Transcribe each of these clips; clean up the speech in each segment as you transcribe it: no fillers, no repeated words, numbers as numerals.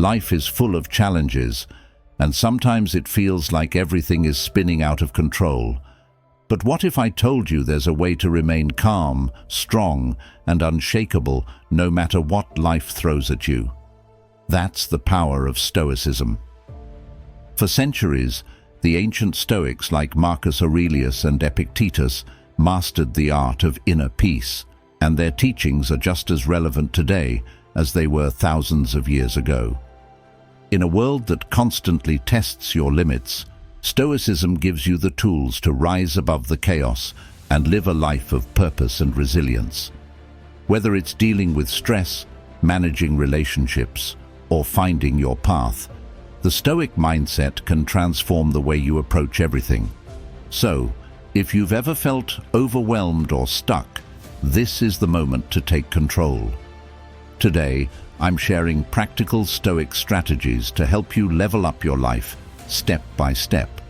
Life is full of challenges, and sometimes it feels like everything is spinning out of control. But what if I told you there's a way to remain calm, strong, and unshakable no matter what life throws at you? That's the power of Stoicism. For centuries, the ancient Stoics like Marcus Aurelius and Epictetus mastered the art of inner peace, and their teachings are just as relevant today as they were thousands of years ago. In a world that constantly tests your limits, Stoicism gives you the tools to rise above the chaos and live a life of purpose and resilience. Whether it's dealing with stress, managing relationships, or finding your path, the Stoic mindset can transform the way you approach everything. So, if you've ever felt overwhelmed or stuck, this is the moment to take control. Today, I'm sharing practical Stoic strategies to help you level up your life, step by step.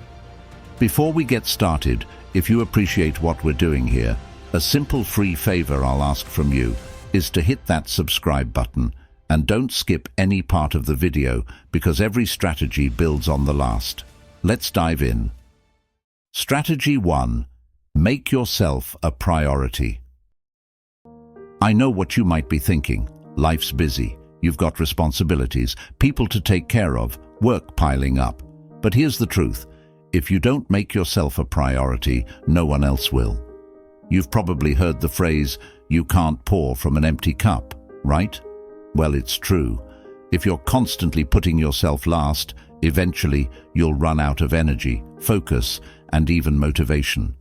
Before we get started, if you appreciate what we're doing here, a simple free favor I'll ask from you is to hit that subscribe button and don't skip any part of the video because every strategy builds on the last. Let's dive in. Strategy 1. Make yourself a priority. I know what you might be thinking. Life's busy. You've got responsibilities, people to take care of, work piling up. But here's the truth. If you don't make yourself a priority, no one else will. You've probably heard the phrase, "You can't pour from an empty cup," right? Well, it's true. If you're constantly putting yourself last, eventually you'll run out of energy, focus, and even motivation.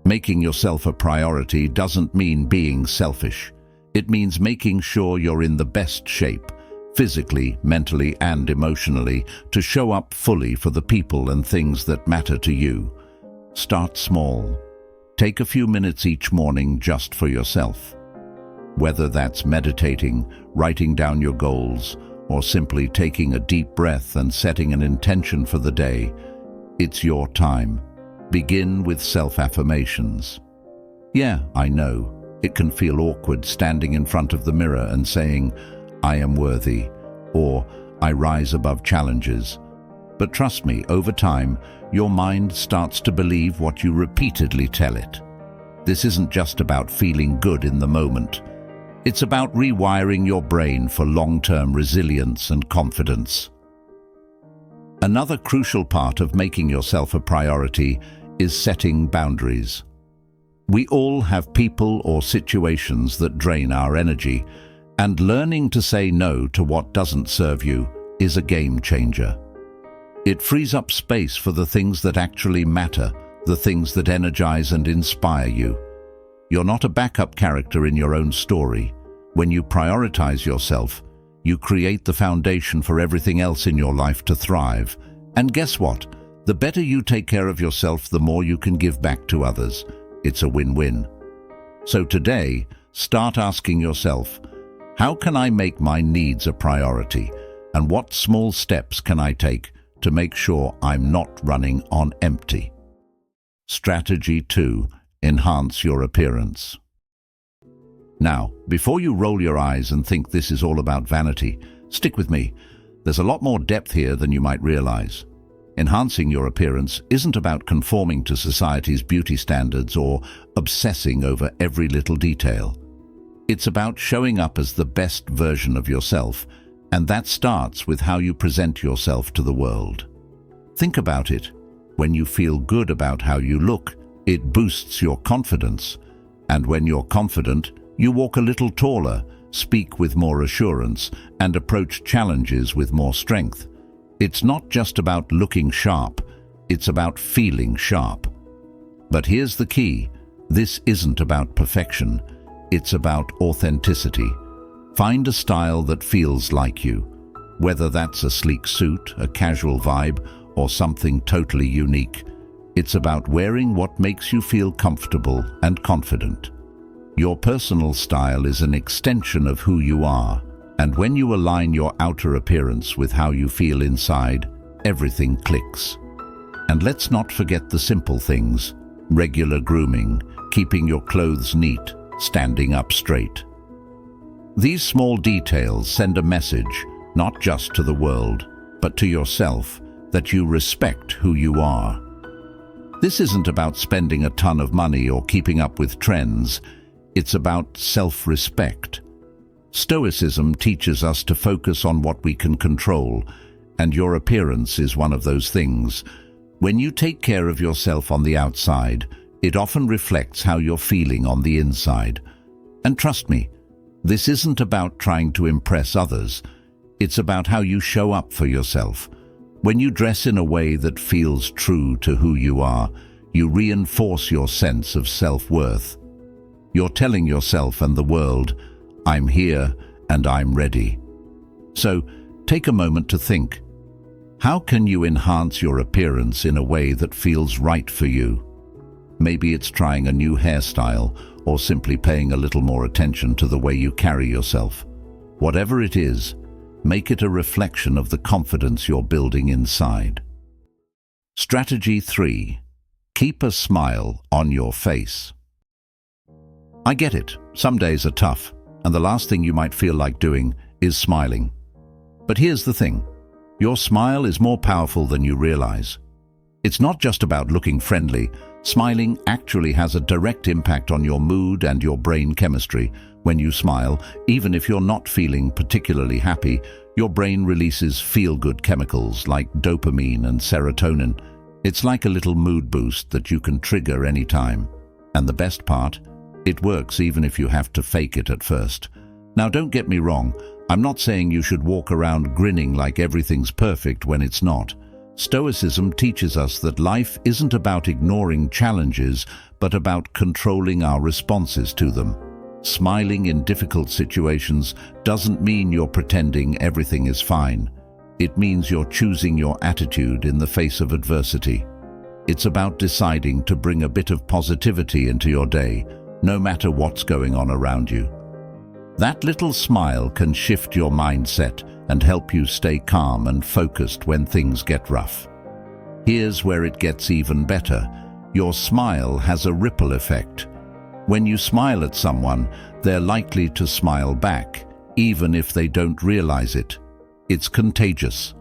Making yourself a priority doesn't mean being selfish. It means making sure you're in the best shape, physically, mentally, and emotionally, to show up fully for the people and things that matter to you. Start small. Take a few minutes each morning just for yourself. Whether that's meditating, writing down your goals, or simply taking a deep breath and setting an intention for the day, it's your time. Begin with self-affirmations. Yeah, I know. It can feel awkward standing in front of the mirror and saying, "I am worthy," or "I rise above challenges." But trust me, over time, your mind starts to believe what you repeatedly tell it. This isn't just about feeling good in the moment. It's about rewiring your brain for long-term resilience and confidence. Another crucial part of making yourself a priority is setting boundaries. We all have people or situations that drain our energy, and learning to say no to what doesn't serve you is a game changer. It frees up space for the things that actually matter, the things that energize and inspire you. You're not a backup character in your own story. When you prioritize yourself, you create the foundation for everything else in your life to thrive. And guess what? The better you take care of yourself, the more you can give back to others. It's a win-win. So today, start asking yourself, how can I make my needs a priority? And what small steps can I take to make sure I'm not running on empty? Strategy 2. Enhance your appearance. Now, before you roll your eyes and think this is all about vanity, stick with me. There's a lot more depth here than you might realize. Enhancing your appearance isn't about conforming to society's beauty standards or obsessing over every little detail. It's about showing up as the best version of yourself, and that starts with how you present yourself to the world. Think about it. When you feel good about how you look, it boosts your confidence. And when you're confident, you walk a little taller, speak with more assurance, and approach challenges with more strength. It's not just about looking sharp, it's about feeling sharp. But here's the key. This isn't about perfection. It's about authenticity. Find a style that feels like you. Whether that's a sleek suit, a casual vibe, or something totally unique. It's about wearing what makes you feel comfortable and confident. Your personal style is an extension of who you are, and when you align your outer appearance with how you feel inside, everything clicks. And let's not forget the simple things: regular grooming, keeping your clothes neat, standing up straight. These small details send a message: not just to the world, but to yourself, that you respect who you are. This isn't about spending a ton of money or keeping up with trends. It's about self-respect. Stoicism teaches us to focus on what we can control, and your appearance is one of those things. When you take care of yourself on the outside, it often reflects how you're feeling on the inside. And trust me, this isn't about trying to impress others. It's about how you show up for yourself. When you dress in a way that feels true to who you are, you reinforce your sense of self-worth. You're telling yourself and the world, I'm here and I'm ready. So, take a moment to think. How can you enhance your appearance in a way that feels right for you? Maybe it's trying a new hairstyle or simply paying a little more attention to the way you carry yourself. Whatever it is, make it a reflection of the confidence you're building inside. Strategy 3. Keep a smile on your face. I get it. Some days are tough, and the last thing you might feel like doing is smiling. But here's the thing. Your smile is more powerful than you realize. It's not just about looking friendly. Smiling actually has a direct impact on your mood and your brain chemistry. When you smile, even if you're not feeling particularly happy, your brain releases feel-good chemicals like dopamine and serotonin. It's like a little mood boost that you can trigger anytime. And the best part? It works even if you have to fake it at first. Now, don't get me wrong. I'm not saying you should walk around grinning like everything's perfect when it's not. Stoicism teaches us that life isn't about ignoring challenges, but about controlling our responses to them. Smiling in difficult situations doesn't mean you're pretending everything is fine. It means you're choosing your attitude in the face of adversity. It's about deciding to bring a bit of positivity into your day, no matter what's going on around you. That little smile can shift your mindset and help you stay calm and focused when things get rough. Here's where it gets even better. Your smile has a ripple effect. When you smile at someone, they're likely to smile back, even if they don't realize it. It's contagious.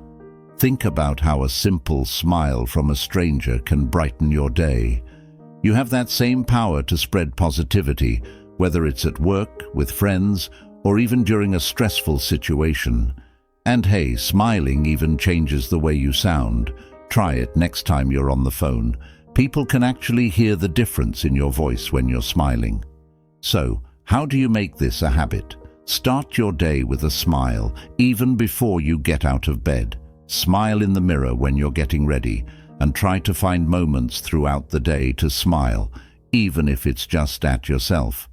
Think about how a simple smile from a stranger can brighten your day. You have that same power to spread positivity, whether it's at work, with friends, or even during a stressful situation. And hey, smiling even changes the way you sound. Try it next time you're on the phone. People can actually hear the difference in your voice when you're smiling. So, how do you make this a habit? Start your day with a smile, even before you get out of bed. Smile in the mirror when you're getting ready, and try to find moments throughout the day to smile, even if it's just at yourself.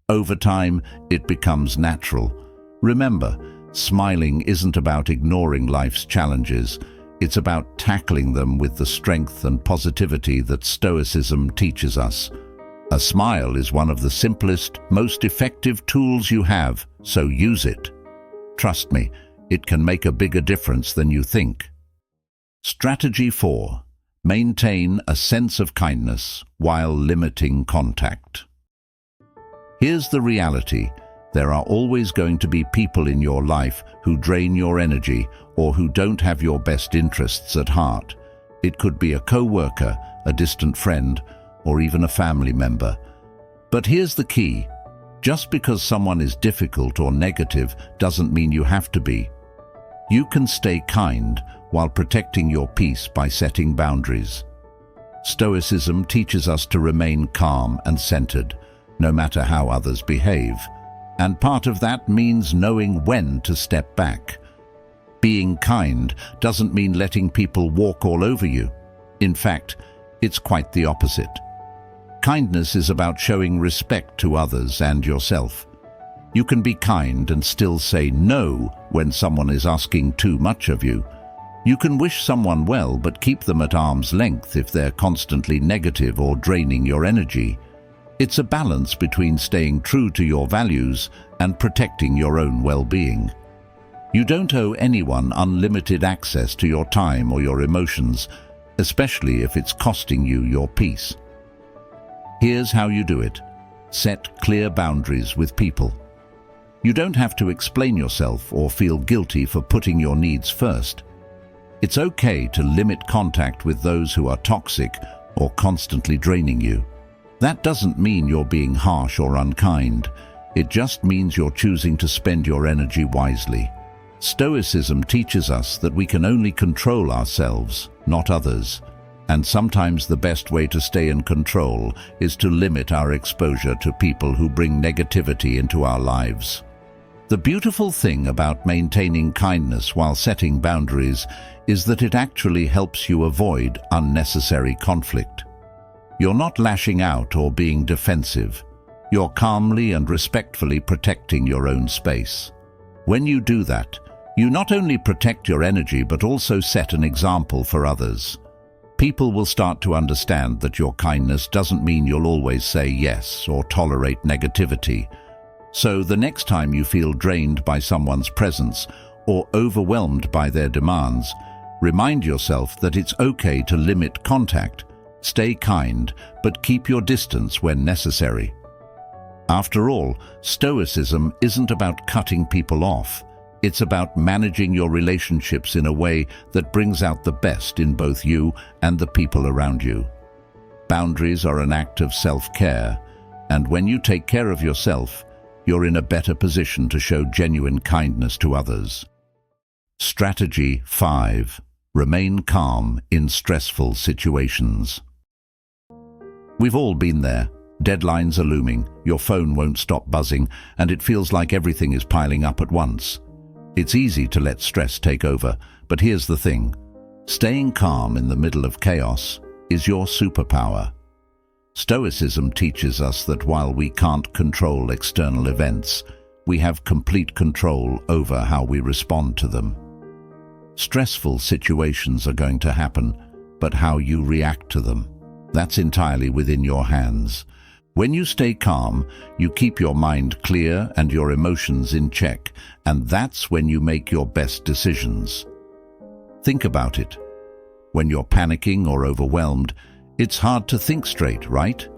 Over time, it becomes natural. Remember, smiling isn't about ignoring life's challenges. It's about tackling them with the strength and positivity that Stoicism teaches us. A smile is one of the simplest, most effective tools you have, so use it. Trust me, it can make a bigger difference than you think. Strategy 4. Maintain a sense of kindness while limiting contact. Here's the reality. There are always going to be people in your life who drain your energy or who don't have your best interests at heart. It could be a co-worker, a distant friend, or even a family member. But here's the key. Just because someone is difficult or negative doesn't mean you have to be. You can stay kind while protecting your peace by setting boundaries. Stoicism teaches us to remain calm and centered, no matter how others behave. And part of that means knowing when to step back. Being kind doesn't mean letting people walk all over you. In fact, it's quite the opposite. Kindness is about showing respect to others and yourself. You can be kind and still say no when someone is asking too much of you. You can wish someone well but keep them at arm's length if they're constantly negative or draining your energy. It's a balance between staying true to your values and protecting your own well-being. You don't owe anyone unlimited access to your time or your emotions, especially if it's costing you your peace. Here's how you do it. Set clear boundaries with people. You don't have to explain yourself or feel guilty for putting your needs first. It's okay to limit contact with those who are toxic or constantly draining you. That doesn't mean you're being harsh or unkind. It just means you're choosing to spend your energy wisely. Stoicism teaches us that we can only control ourselves, not others. And sometimes the best way to stay in control is to limit our exposure to people who bring negativity into our lives. The beautiful thing about maintaining kindness while setting boundaries is that it actually helps you avoid unnecessary conflict. You're not lashing out or being defensive. You're calmly and respectfully protecting your own space. When you do that, you not only protect your energy but also set an example for others. People will start to understand that your kindness doesn't mean you'll always say yes or tolerate negativity. So the next time you feel drained by someone's presence or overwhelmed by their demands, remind yourself that it's okay to limit contact, stay kind, but keep your distance when necessary. After all, Stoicism isn't about cutting people off. It's about managing your relationships in a way that brings out the best in both you and the people around you. Boundaries are an act of self-care, and when you take care of yourself, you're in a better position to show genuine kindness to others. Strategy 5. Remain calm in stressful situations. We've all been there. Deadlines are looming, your phone won't stop buzzing, and it feels like everything is piling up at once. It's easy to let stress take over, but here's the thing. Staying calm in the middle of chaos is your superpower. Stoicism teaches us that while we can't control external events, we have complete control over how we respond to them. Stressful situations are going to happen, but how you react to them, that's entirely within your hands. When you stay calm, you keep your mind clear and your emotions in check, and that's when you make your best decisions. Think about it. When you're panicking or overwhelmed, it's hard to think straight, right?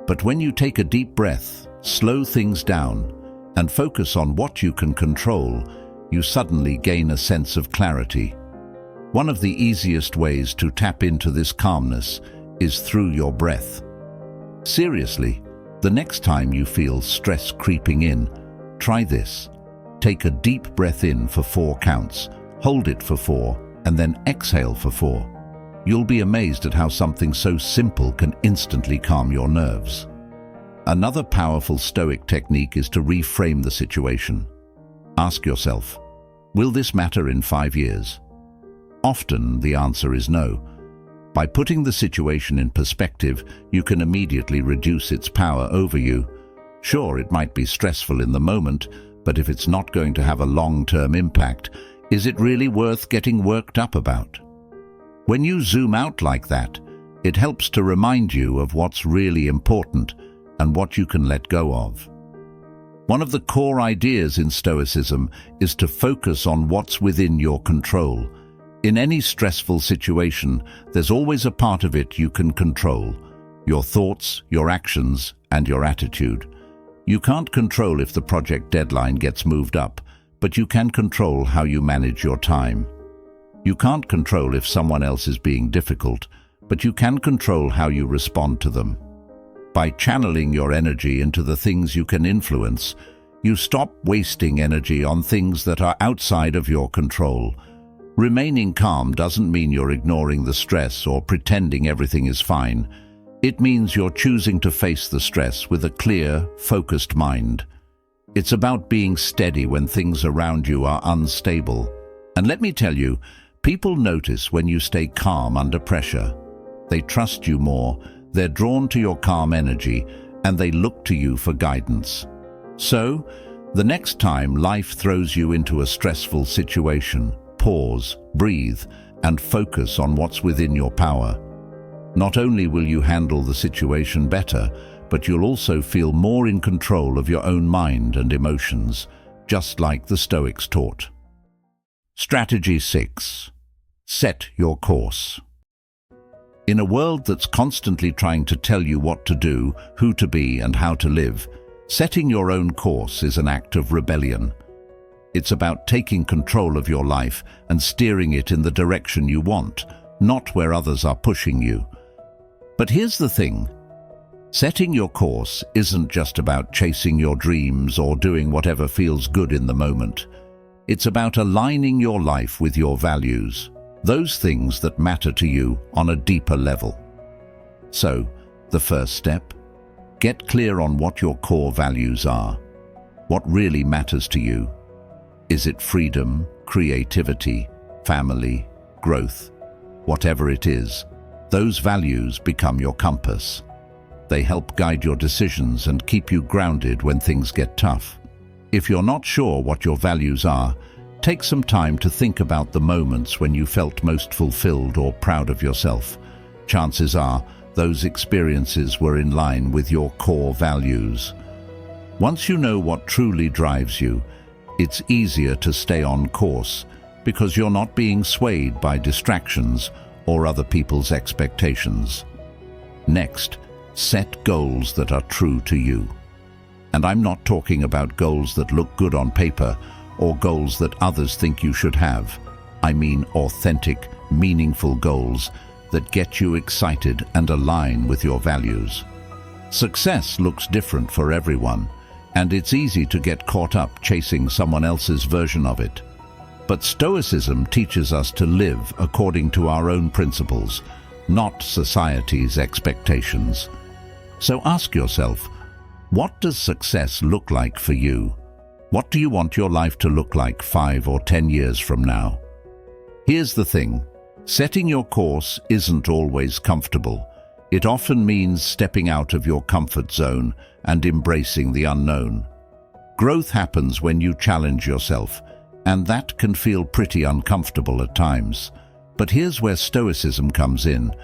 But when you take a deep breath, slow things down, and focus on what you can control, you suddenly gain a sense of clarity. One of the easiest ways to tap into this calmness is through your breath. Seriously, the next time you feel stress creeping in, try this. Take a deep breath in for 4 counts, hold it for 4, and then exhale for 4. You'll be amazed at how something so simple can instantly calm your nerves. Another powerful Stoic technique is to reframe the situation. Ask yourself, will this matter in 5 years? Often the answer is no. By putting the situation in perspective, you can immediately reduce its power over you. Sure, it might be stressful in the moment, but if it's not going to have a long-term impact, is it really worth getting worked up about? When you zoom out like that, it helps to remind you of what's really important and what you can let go of. One of the core ideas in Stoicism is to focus on what's within your control. In any stressful situation, there's always a part of it you can control: your thoughts, your actions, and your attitude. You can't control if the project deadline gets moved up, but you can control how you manage your time. You can't control if someone else is being difficult, but you can control how you respond to them. By channeling your energy into the things you can influence, you stop wasting energy on things that are outside of your control. Remaining calm doesn't mean you're ignoring the stress or pretending everything is fine. It means you're choosing to face the stress with a clear, focused mind. It's about being steady when things around you are unstable. And let me tell you, people notice when you stay calm under pressure. They trust you more, they're drawn to your calm energy, and they look to you for guidance. So, the next time life throws you into a stressful situation, pause, breathe, and focus on what's within your power. Not only will you handle the situation better, but you'll also feel more in control of your own mind and emotions, just like the Stoics taught. Strategy 6. Set your course. In a world that's constantly trying to tell you what to do, who to be, and how to live, Setting your own course is an act of rebellion. It's about taking control of your life and steering it in the direction you want, not where others are pushing you. But here's the thing. Setting your course isn't just about chasing your dreams or doing whatever feels good in the moment. It's about aligning your life with your values, those things that matter to you on a deeper level. So, the first step? Get clear on what your core values are. What really matters to you? Is it freedom, creativity, family, growth? Whatever it is, those values become your compass. They help guide your decisions and keep you grounded when things get tough. If you're not sure what your values are, take some time to think about the moments when you felt most fulfilled or proud of yourself. Chances are, those experiences were in line with your core values. Once you know what truly drives you, it's easier to stay on course because you're not being swayed by distractions or other people's expectations. Next, set goals that are true to you. And I'm not talking about goals that look good on paper or goals that others think you should have. I mean authentic, meaningful goals that get you excited and align with your values. Success looks different for everyone, and it's easy to get caught up chasing someone else's version of it. But Stoicism teaches us to live according to our own principles, not society's expectations. So ask yourself, what does success look like for you? What do you want your life to look like 5 or 10 years from now? Here's the thing, setting your course isn't always comfortable. It often means stepping out of your comfort zone and embracing the unknown. Growth happens when you challenge yourself, and that can feel pretty uncomfortable at times. But here's where Stoicism comes in.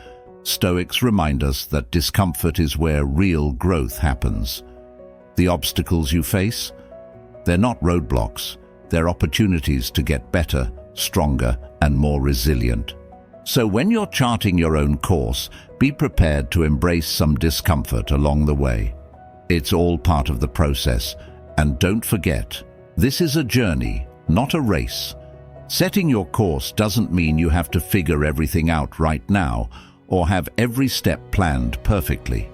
Stoics remind us that discomfort is where real growth happens. The obstacles you face? They're not roadblocks. They're opportunities to get better, stronger, and more resilient. So when you're charting your own course, be prepared to embrace some discomfort along the way. It's all part of the process, and don't forget, this is a journey, not a race. Setting your course doesn't mean you have to figure everything out right now or have every step planned perfectly.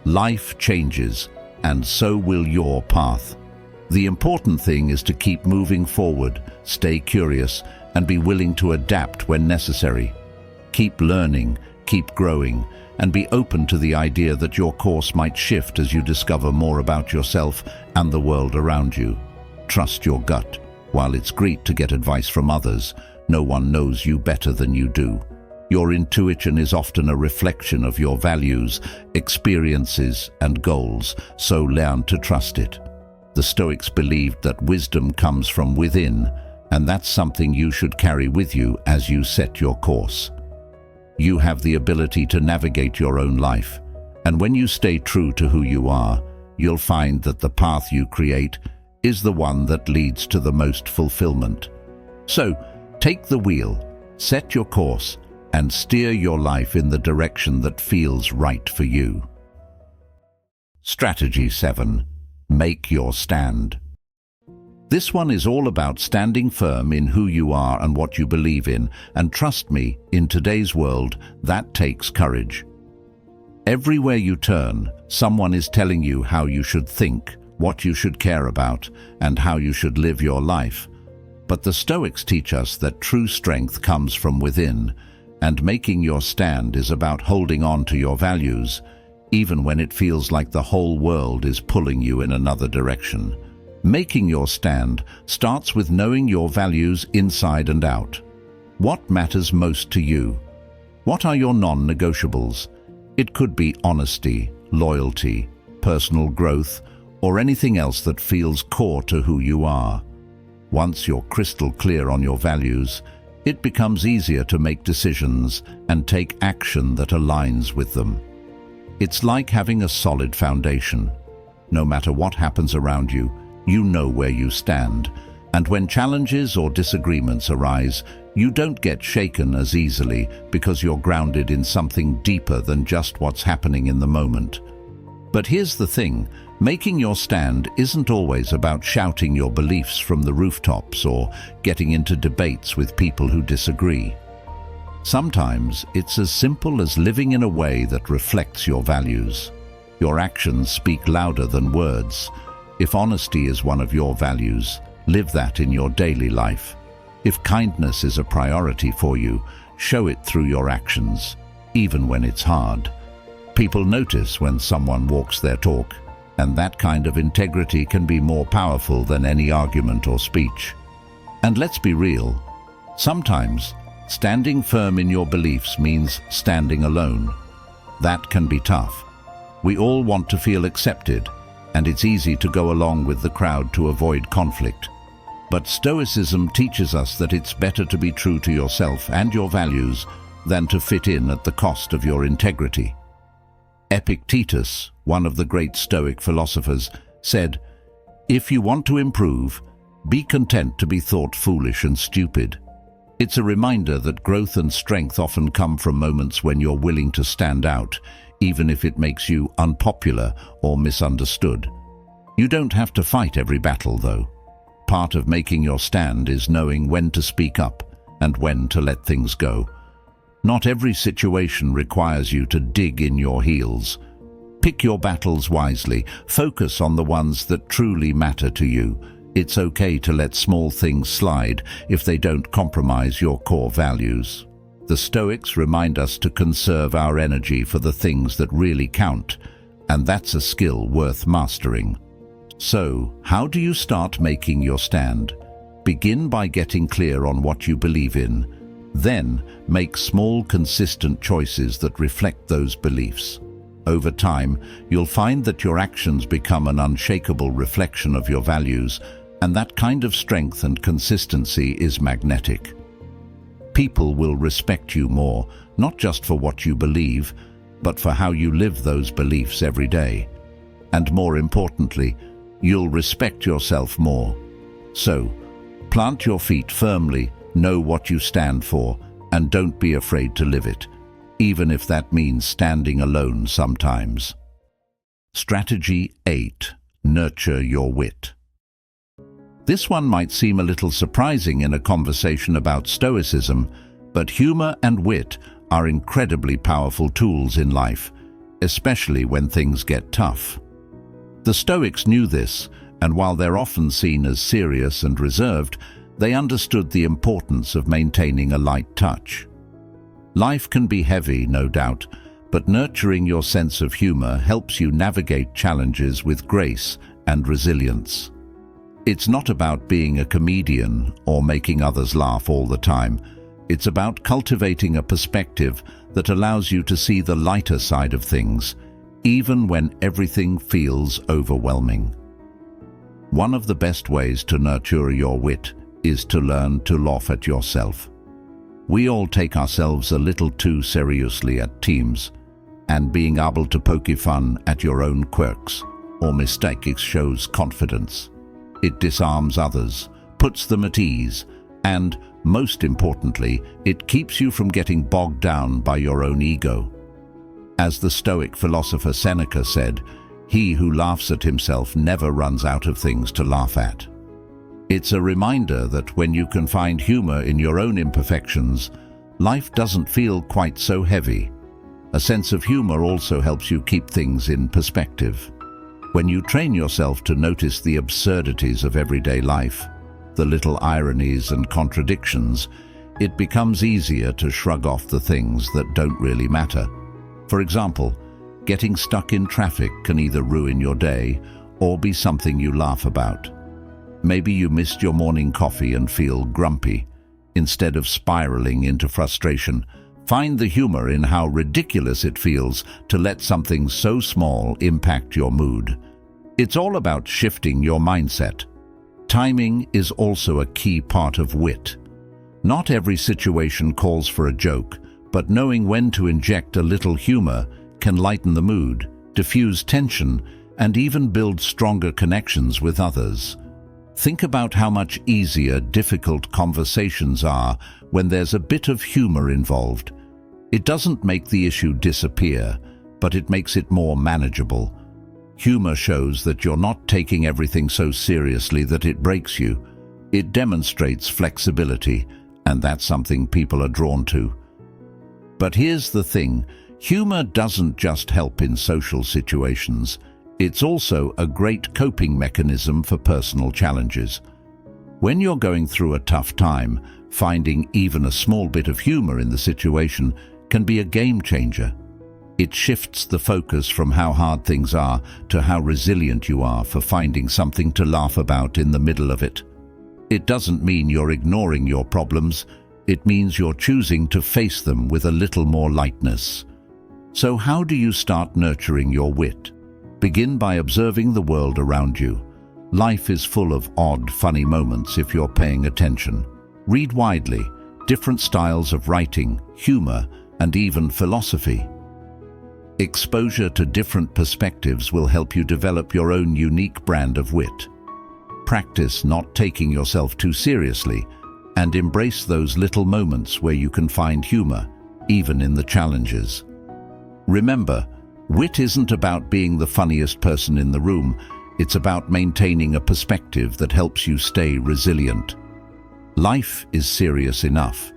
Life changes, and so will your path. The important thing is to keep moving forward, stay curious, and be willing to adapt when necessary. Keep learning, keep growing, and be open to the idea that your course might shift as you discover more about yourself and the world around you. Trust your gut. While it's great to get advice from others, no one knows you better than you do. Your intuition is often a reflection of your values, experiences, and goals, so learn to trust it. The Stoics believed that wisdom comes from within, and that's something you should carry with you as you set your course. You have the ability to navigate your own life, and when you stay true to who you are, you'll find that the path you create is the one that leads to the most fulfillment. So, take the wheel, set your course, and steer your life in the direction that feels right for you. Strategy 7. Make your stand. This one is all about standing firm in who you are and what you believe in, and trust me, in today's world, that takes courage. Everywhere you turn, someone is telling you how you should think, what you should care about, and how you should live your life. But the Stoics teach us that true strength comes from within, and making your stand is about holding on to your values, even when it feels like the whole world is pulling you in another direction. Making your stand starts with knowing your values inside and out. What matters most to you? What are your non-negotiables? It could be honesty, loyalty, personal growth, or anything else that feels core to who you are. Once you're crystal clear on your values, it becomes easier to make decisions and take action that aligns with them. It's like having a solid foundation. No matter what happens around you, you know where you stand, and when challenges or disagreements arise, you don't get shaken as easily because you're grounded in something deeper than just what's happening in the moment. But here's the thing, Making your stand isn't always about shouting your beliefs from the rooftops or getting into debates with people who disagree. Sometimes it's as simple as living in a way that reflects your values. Your actions speak louder than words. If honesty is one of your values, live that in your daily life. If kindness is a priority for you, show it through your actions, even when it's hard. People notice when someone walks their talk, and that kind of integrity can be more powerful than any argument or speech. And let's be real, sometimes standing firm in your beliefs means standing alone. That can be tough. We all want to feel accepted, and it's easy to go along with the crowd to avoid conflict. But Stoicism teaches us that it's better to be true to yourself and your values than to fit in at the cost of your integrity. Epictetus, one of the great Stoic philosophers, said, "If you want to improve, be content to be thought foolish and stupid." It's a reminder that growth and strength often come from moments when you're willing to stand out, even if it makes you unpopular or misunderstood. You don't have to fight every battle, though. Part of making your stand is knowing when to speak up and when to let things go. Not every situation requires you to dig in your heels. Pick your battles wisely. Focus on the ones that truly matter to you. It's okay to let small things slide if they don't compromise your core values. The Stoics remind us to conserve our energy for the things that really count, and that's a skill worth mastering. So, how do you start making your stand? Begin by getting clear on what you believe in. Then, make small, consistent choices that reflect those beliefs. Over time, you'll find that your actions become an unshakable reflection of your values, and that kind of strength and consistency is magnetic. People will respect you more, not just for what you believe, but for how you live those beliefs every day. And more importantly, you'll respect yourself more. So, plant your feet firmly, know what you stand for, and don't be afraid to live it, even if that means standing alone sometimes. Strategy 8. Nurture your wit. This one might seem a little surprising in a conversation about Stoicism, but humor and wit are incredibly powerful tools in life, especially when things get tough. The Stoics knew this, and while they're often seen as serious and reserved, they understood the importance of maintaining a light touch. Life can be heavy, no doubt, but nurturing your sense of humor helps you navigate challenges with grace and resilience. It's not about being a comedian or making others laugh all the time. It's about cultivating a perspective that allows you to see the lighter side of things, even when everything feels overwhelming. One of the best ways to nurture your wit is to learn to laugh at yourself. We all take ourselves a little too seriously at times, and being able to poke fun at your own quirks or mistakes shows confidence. It disarms others, puts them at ease, and, most importantly, it keeps you from getting bogged down by your own ego. As the Stoic philosopher Seneca said, "He who laughs at himself never runs out of things to laugh at." It's a reminder that when you can find humor in your own imperfections, life doesn't feel quite so heavy. A sense of humor also helps you keep things in perspective. When you train yourself to notice the absurdities of everyday life, the little ironies and contradictions, it becomes easier to shrug off the things that don't really matter. For example, getting stuck in traffic can either ruin your day or be something you laugh about. Maybe you missed your morning coffee and feel grumpy. Instead of spiraling into frustration, find the humor in how ridiculous it feels to let something so small impact your mood. It's all about shifting your mindset. Timing is also a key part of wit. Not every situation calls for a joke, but knowing when to inject a little humor can lighten the mood, diffuse tension, and even build stronger connections with others. Think about how much easier difficult conversations are when there's a bit of humor involved. It doesn't make the issue disappear, but it makes it more manageable. Humor shows that you're not taking everything so seriously that it breaks you. It demonstrates flexibility, and that's something people are drawn to. But here's the thing, humor doesn't just help in social situations. It's also a great coping mechanism for personal challenges. When you're going through a tough time, finding even a small bit of humor in the situation can be a game changer. It shifts the focus from how hard things are to how resilient you are for finding something to laugh about in the middle of it. It doesn't mean you're ignoring your problems. It means you're choosing to face them with a little more lightness. So how do you start nurturing your wit? Begin by observing the world around you. Life is full of odd, funny moments if you're paying attention. Read widely, different styles of writing, humor, and even philosophy. Exposure to different perspectives will help you develop your own unique brand of wit. Practice not taking yourself too seriously, and embrace those little moments where you can find humor, even in the challenges. Remember, wit isn't about being the funniest person in the room. It's about maintaining a perspective that helps you stay resilient. Life is serious enough.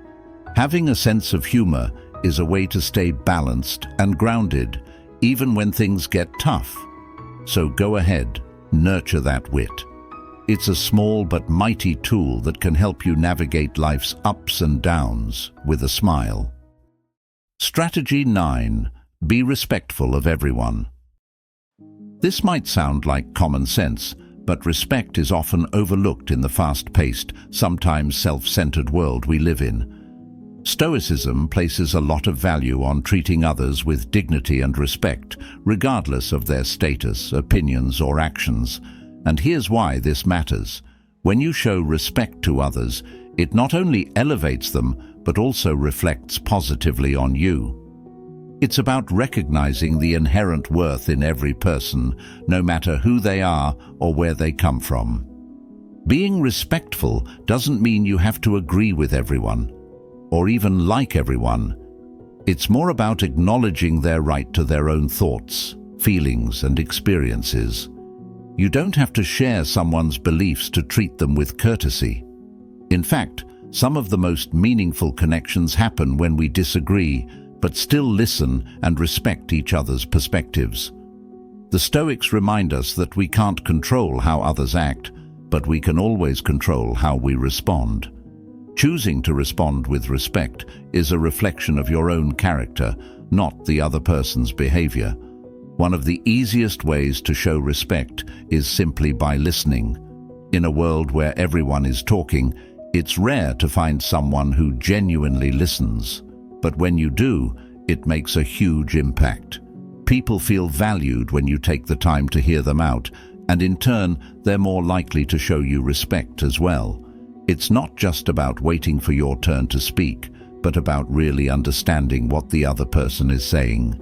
Having a sense of humor is a way to stay balanced and grounded, even when things get tough. So go ahead, nurture that wit. It's a small but mighty tool that can help you navigate life's ups and downs with a smile. Strategy 9. Be respectful of everyone. This might sound like common sense, but respect is often overlooked in the fast-paced, sometimes self-centered world we live in. Stoicism places a lot of value on treating others with dignity and respect, regardless of their status, opinions, or actions. And here's why this matters. When you show respect to others, it not only elevates them, but also reflects positively on you. It's about recognizing the inherent worth in every person, no matter who they are or where they come from. Being respectful doesn't mean you have to agree with everyone, or even like everyone. It's more about acknowledging their right to their own thoughts, feelings, and experiences. You don't have to share someone's beliefs to treat them with courtesy. In fact, some of the most meaningful connections happen when we disagree, but still listen and respect each other's perspectives. The Stoics remind us that we can't control how others act, but we can always control how we respond. Choosing to respond with respect is a reflection of your own character, not the other person's behavior. One of the easiest ways to show respect is simply by listening. In a world where everyone is talking, it's rare to find someone who genuinely listens. But when you do, it makes a huge impact. People feel valued when you take the time to hear them out, and in turn, they're more likely to show you respect as well. It's not just about waiting for your turn to speak, but about really understanding what the other person is saying.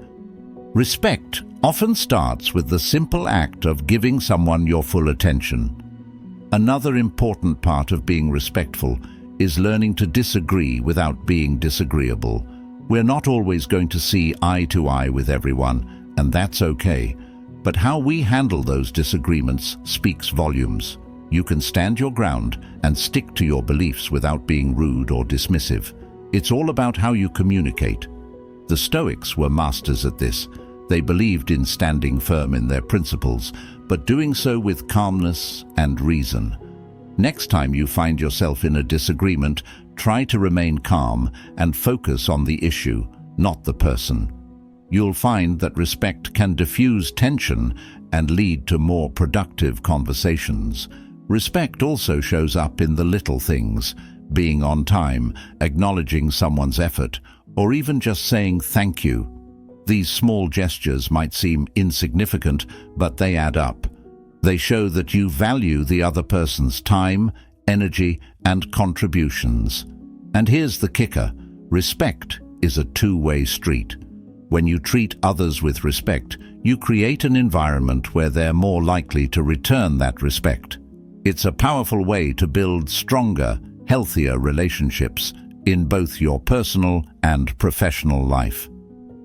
Respect often starts with the simple act of giving someone your full attention. Another important part of being respectful is learning to disagree without being disagreeable. We're not always going to see eye to eye with everyone, and that's okay. But how we handle those disagreements speaks volumes. You can stand your ground and stick to your beliefs without being rude or dismissive. It's all about how you communicate. The Stoics were masters at this. They believed in standing firm in their principles, but doing so with calmness and reason. Next time you find yourself in a disagreement, try to remain calm and focus on the issue, not the person. You'll find that respect can diffuse tension and lead to more productive conversations. Respect also shows up in the little things, being on time, acknowledging someone's effort, or even just saying thank you. These small gestures might seem insignificant, but they add up. They show that you value the other person's time, energy, and contributions. And here's the kicker: respect is a two-way street. When you treat others with respect, you create an environment where they're more likely to return that respect. It's a powerful way to build stronger, healthier relationships in both your personal and professional life.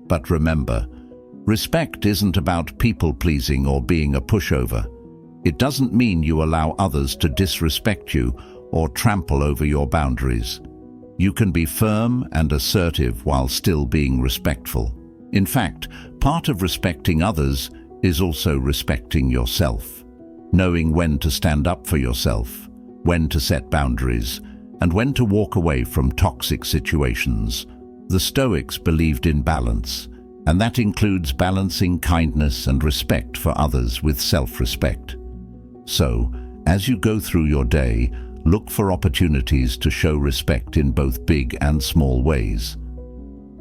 But remember, Respect isn't about people-pleasing or being a pushover. It doesn't mean you allow others to disrespect you or trample over your boundaries. You can be firm and assertive while still being respectful. In fact, part of respecting others is also respecting yourself. Knowing when to stand up for yourself, when to set boundaries, and when to walk away from toxic situations. The Stoics believed in balance, and that includes balancing kindness and respect for others with self-respect. So, as you go through your day, look for opportunities to show respect in both big and small ways.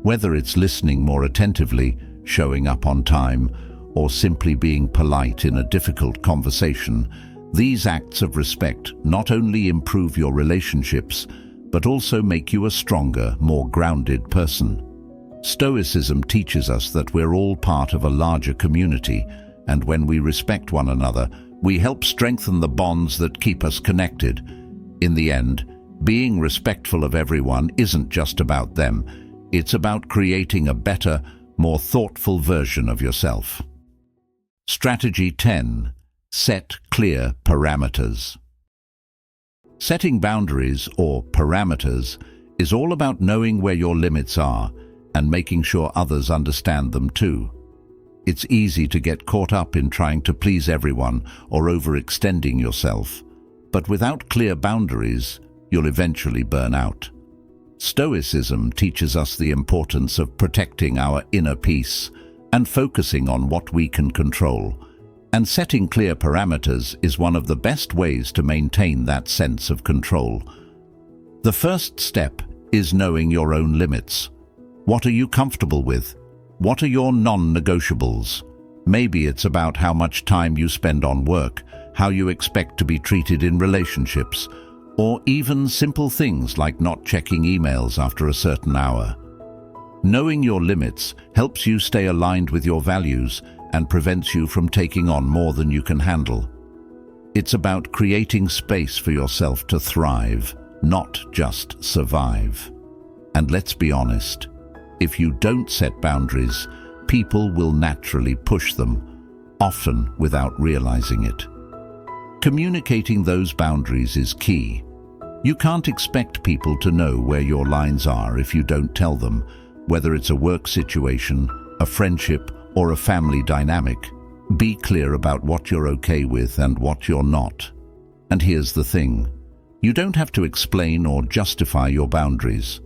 Whether it's listening more attentively, showing up on time, or simply being polite in a difficult conversation, these acts of respect not only improve your relationships, but also make you a stronger, more grounded person. Stoicism teaches us that we're all part of a larger community, and when we respect one another, we help strengthen the bonds that keep us connected. In the end, being respectful of everyone isn't just about them. It's about creating a better, more thoughtful version of yourself. Strategy 10. Set clear parameters. Setting boundaries, or parameters, is all about knowing where your limits are and making sure others understand them too. It's easy to get caught up in trying to please everyone or overextending yourself, but without clear boundaries, you'll eventually burn out. Stoicism teaches us the importance of protecting our inner peace and focusing on what we can control. And setting clear parameters is one of the best ways to maintain that sense of control. The first step is knowing your own limits. What are you comfortable with? What are your non-negotiables? Maybe it's about how much time you spend on work, how you expect to be treated in relationships, or even simple things like not checking emails after a certain hour. Knowing your limits helps you stay aligned with your values and prevents you from taking on more than you can handle. It's about creating space for yourself to thrive, not just survive. And let's be honest, if you don't set boundaries, people will naturally push them, often without realizing it. Communicating those boundaries is key. You can't expect people to know where your lines are if you don't tell them, whether it's a work situation, a friendship, or a family dynamic. Be clear about what you're okay with and what you're not. And here's the thing. You don't have to explain or justify your boundaries.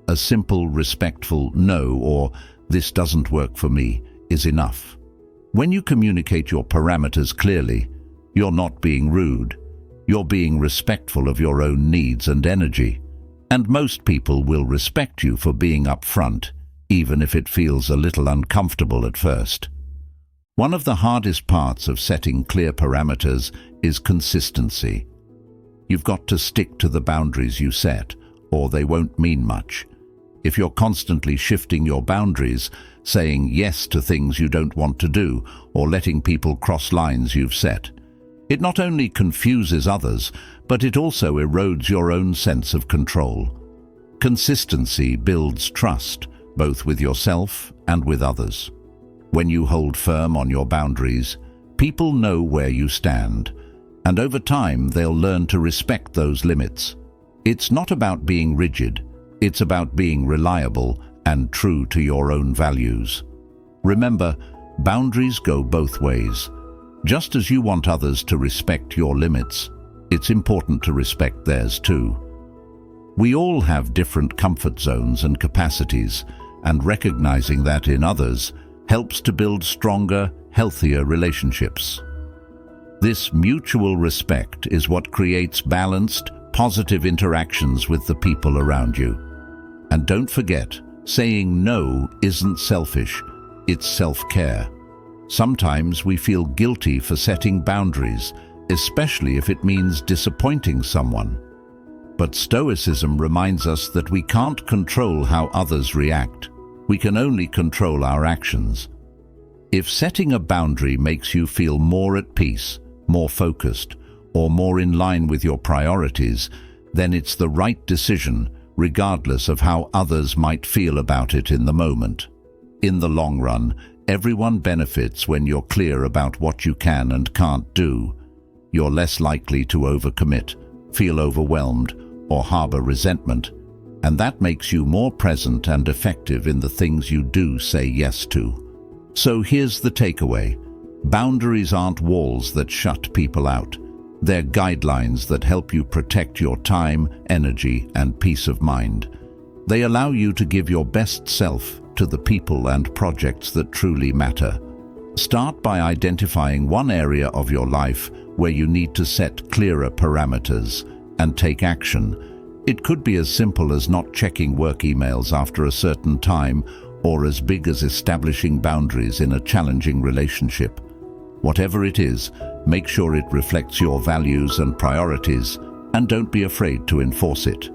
A simple, respectful no or "this doesn't work for me" is enough. When you communicate your parameters clearly, you're not being rude. You're being respectful of your own needs and energy. And most people will respect you for being upfront, even if it feels a little uncomfortable at first. One of the hardest parts of setting clear parameters is consistency. You've got to stick to the boundaries you set, or they won't mean much. If you're constantly shifting your boundaries, saying yes to things you don't want to do, or letting people cross lines you've set, it not only confuses others, but it also erodes your own sense of control. Consistency builds trust, both with yourself and with others. When you hold firm on your boundaries, people know where you stand, and over time they'll learn to respect those limits. It's not about being rigid, it's about being reliable and true to your own values. Remember, boundaries go both ways. Just as you want others to respect your limits, it's important to respect theirs too. We all have different comfort zones and capacities, and recognizing that in others helps to build stronger, healthier relationships. This mutual respect is what creates balanced, positive interactions with the people around you. And don't forget, saying no isn't selfish, it's self-care. Sometimes we feel guilty for setting boundaries, especially if it means disappointing someone. But Stoicism reminds us that we can't control how others react. We can only control our actions. If setting a boundary makes you feel more at peace, more focused, or more in line with your priorities, then it's the right decision, regardless of how others might feel about it in the moment. In the long run, Everyone benefits when you're clear about what you can and can't do. You're less likely to overcommit, feel overwhelmed, or harbor resentment, and that makes you more present and effective in the things you do say yes to. So here's the takeaway. Boundaries aren't walls that shut people out. They're guidelines that help you protect your time, energy, and peace of mind. They allow you to give your best self to the people and projects that truly matter. Start by identifying one area of your life where you need to set clearer parameters and take action. It could be as simple as not checking work emails after a certain time, or as big as establishing boundaries in a challenging relationship. Whatever it is, make sure it reflects your values and priorities, and don't be afraid to enforce it.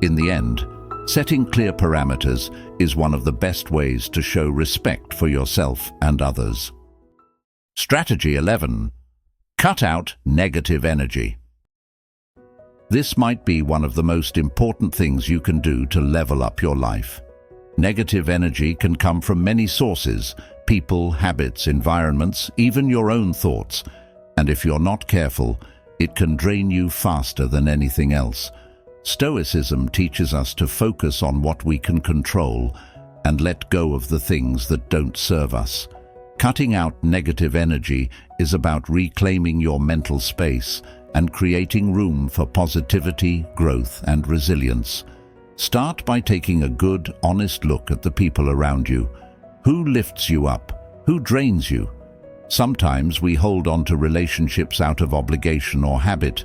In the end, setting clear parameters is one of the best ways to show respect for yourself and others. Strategy 11. Cut out negative energy. This might be one of the most important things you can do to level up your life. Negative energy can come from many sources: people, habits, environments, even your own thoughts. And if you're not careful, it can drain you faster than anything else. Stoicism teaches us to focus on what we can control and let go of the things that don't serve us. Cutting out negative energy is about reclaiming your mental space and creating room for positivity, growth, and resilience. Start by taking a good, honest look at the people around you. Who lifts you up? Who drains you? Sometimes we hold on to relationships out of obligation or habit,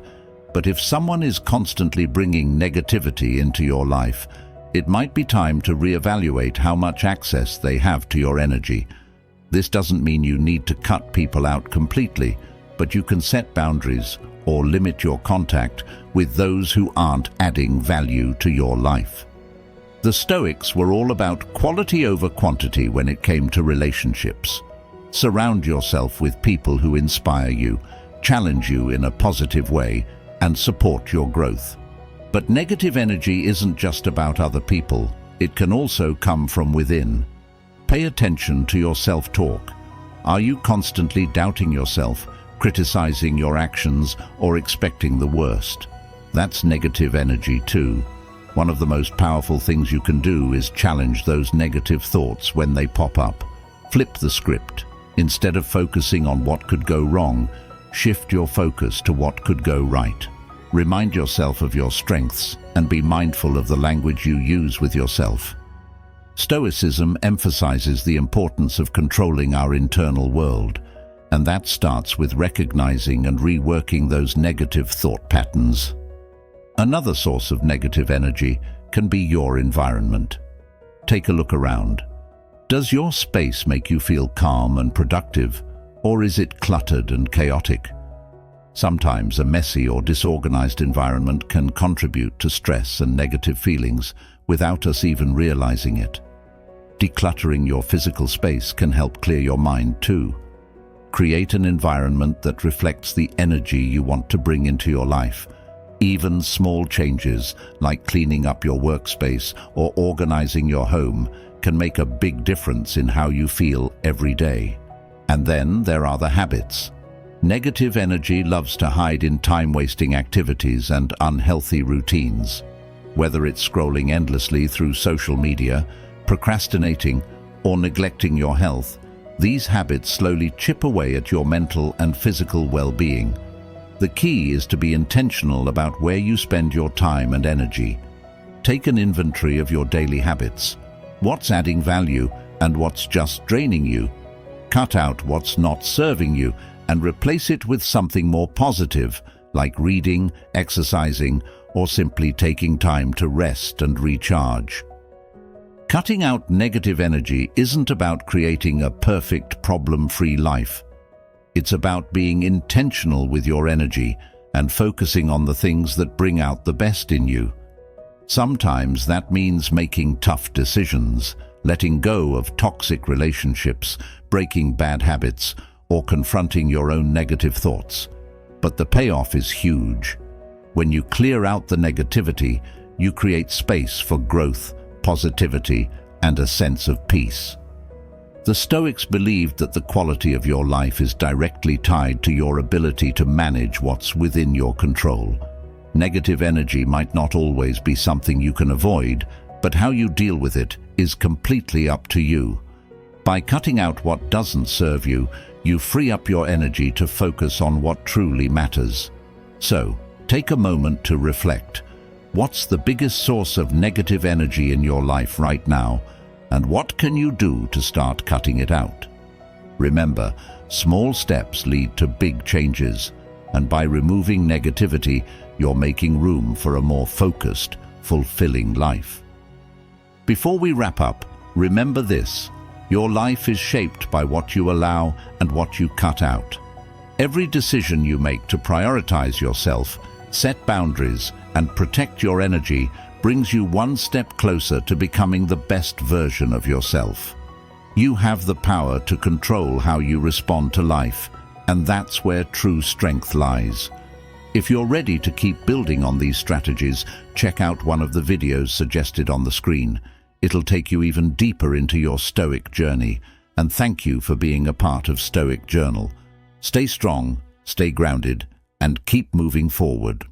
but if someone is constantly bringing negativity into your life, it might be time to reevaluate how much access they have to your energy. This doesn't mean you need to cut people out completely, but you can set boundaries or limit your contact with those who aren't adding value to your life. The Stoics were all about quality over quantity when it came to relationships. Surround yourself with people who inspire you, challenge you in a positive way, and support your growth. But negative energy isn't just about other people. It can also come from within. Pay attention to your self-talk. Are you constantly doubting yourself, criticizing your actions, or expecting the worst? That's negative energy too. One of the most powerful things you can do is challenge those negative thoughts when they pop up. Flip the script. Instead of focusing on what could go wrong, shift your focus to what could go right. Remind yourself of your strengths and be mindful of the language you use with yourself. Stoicism emphasizes the importance of controlling our internal world, and that starts with recognizing and reworking those negative thought patterns. Another source of negative energy can be your environment. Take a look around. Does your space make you feel calm and productive, or is it cluttered and chaotic? Sometimes a messy or disorganized environment can contribute to stress and negative feelings without us even realizing it. Decluttering your physical space can help clear your mind too. Create an environment that reflects the energy you want to bring into your life. Even small changes, like cleaning up your workspace or organizing your home, can make a big difference in how you feel every day. And then there are the habits. Negative energy loves to hide in time-wasting activities and unhealthy routines. Whether it's scrolling endlessly through social media, procrastinating, or neglecting your health, these habits slowly chip away at your mental and physical well-being. The key is to be intentional about where you spend your time and energy. Take an inventory of your daily habits. What's adding value and what's just draining you? Cut out what's not serving you and replace it with something more positive, like reading, exercising, or simply taking time to rest and recharge. Cutting out negative energy isn't about creating a perfect, problem-free life. It's about being intentional with your energy and focusing on the things that bring out the best in you. Sometimes that means making tough decisions, letting go of toxic relationships, breaking bad habits, or confronting your own negative thoughts. But the payoff is huge. When you clear out the negativity, you create space for growth, positivity, and a sense of peace. The Stoics believed that the quality of your life is directly tied to your ability to manage what's within your control. Negative energy might not always be something you can avoid, but how you deal with it is completely up to you. By cutting out what doesn't serve you, you free up your energy to focus on what truly matters. So, take a moment to reflect. What's the biggest source of negative energy in your life right now, and what can you do to start cutting it out? Remember, small steps lead to big changes, and by removing negativity, you're making room for a more focused, fulfilling life. Before we wrap up, remember this: your life is shaped by what you allow and what you cut out. Every decision you make to prioritize yourself, set boundaries, and protect your energy brings you one step closer to becoming the best version of yourself. You have the power to control how you respond to life, and that's where true strength lies. If you're ready to keep building on these strategies, check out one of the videos suggested on the screen. It'll take you even deeper into your Stoic journey, and thank you for being a part of Stoic Journal. Stay strong, stay grounded, and keep moving forward.